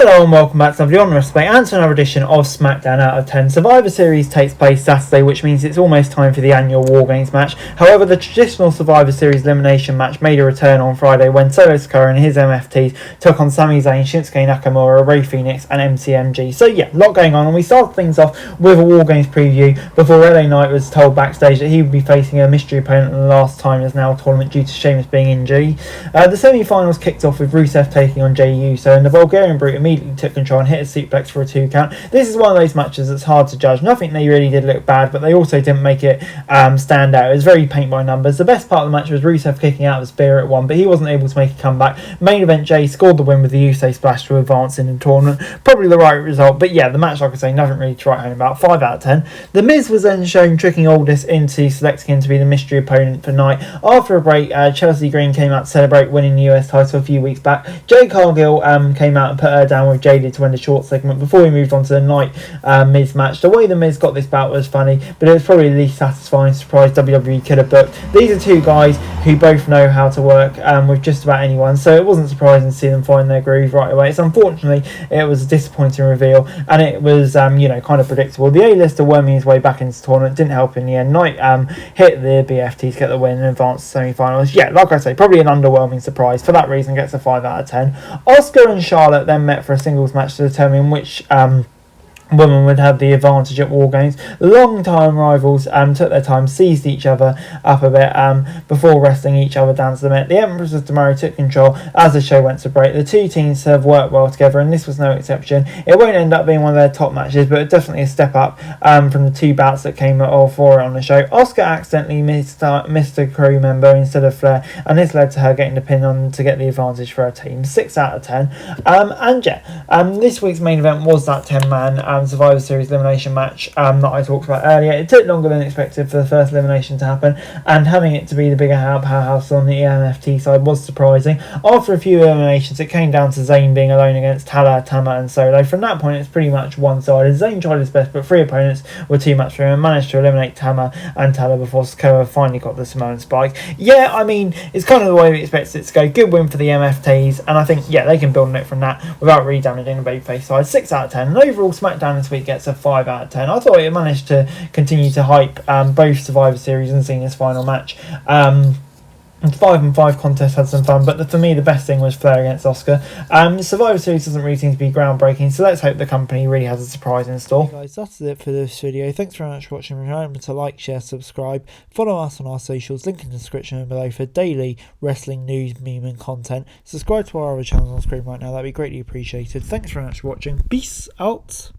Hello and welcome back to the Honor of Spain and to another edition of Smackdown Out of 10. Survivor Series takes place Saturday, which means it's almost time for the annual Wargames match. However, the traditional Survivor Series elimination match made a return on Friday when Solo Sikoa and his MFTs took on Sami Zayn, Shinsuke Nakamura, Rey Fenix and MCMG. So yeah, a lot going on, and we started things off with a Wargames preview before LA Knight was told backstage that he would be facing a mystery opponent in the last time as now tournament due to Sheamus being injured. The semi-finals kicked off with Rusev taking on Jey Uso, and the Bulgarian Brute immediately took control and hit a suplex for a 2 count. This is one of those matches that's hard to judge. Nothing they really did look bad, but they also didn't make it stand out. It was very paint by numbers. The best part of the match was Rusev kicking out of a spear at 1, but he wasn't able to make a comeback. Main event, Jey scored the win with the Uso splash to advance in the tournament. Probably the right result, but yeah, the match, like I say, nothing really to write home about. 5 out of 10. The Miz was then shown tricking Aldis into selecting him to be the mystery opponent for Knight. After a break, Chelsea Green came out to celebrate winning the US title a few weeks back. Jade Cargill came out and put her down with Jaded to win the short segment before we moved on to the Knight Miz match. The way the Miz got this bout was funny, but it was probably the least satisfying surprise WWE could have booked. These are two guys who both know how to work with just about anyone, so it wasn't surprising to see them find their groove right away. It's unfortunately it was a disappointing reveal, and it was kind of predictable. The A-lister worming his way back into the tournament didn't help in the end. Knight hit the BFT to get the win and advance to semi-finals. Yeah, like I say, probably an underwhelming surprise. For that reason, gets a 5 out of 10. Asuka and Charlotte then met for a singles match to determine which women would have the advantage at Wargames. Long-time rivals took their time, seized each other up a bit before wrestling each other down to the mat. The Empress of Tomorrow took control as the show went to break. The two teams have worked well together, and this was no exception. It won't end up being one of their top matches, but definitely a step up from the 2 bouts that came all for it on the show. Asuka accidentally missed a crew member instead of Flair, and this led to her getting the pin on to get the advantage for her team. 6 out of 10. This week's main event was that 10-man Survivor Series elimination match that I talked about earlier. It took longer than expected for the first elimination to happen, and having it to be the bigger powerhouse on the EMFT side was surprising. After a few eliminations, it came down to Zayn being alone against Tala, Tama and Solo. From that point, it's pretty much one-sided. Zayn tried his best, but 3 opponents were too much for him and managed to eliminate Tama and Tala before Sikoa finally got the Samoan spike. Yeah, I mean, it's kind of the way we expected it to go. Good win for the MFTs, and I think, yeah, they can build on it from that without really damaging the babyface side. 6 out of 10. And overall, SmackDown this week gets a 5 out of 10. I thought it managed to continue to hype both Survivor Series and Cena's final match. 5-on-5 contest had some fun, but for me the best thing was Flair against Asuka. Survivor Series doesn't really seem to be groundbreaking, so let's hope the company really has a surprise in store. Hey guys, that's it for this video. Thanks very much for watching. Remember to like, share, subscribe, follow us on our socials, link in the description below for daily wrestling news, meme and content. Subscribe to our other channels on screen right now, that'd be greatly appreciated. Thanks very much for watching. Peace out.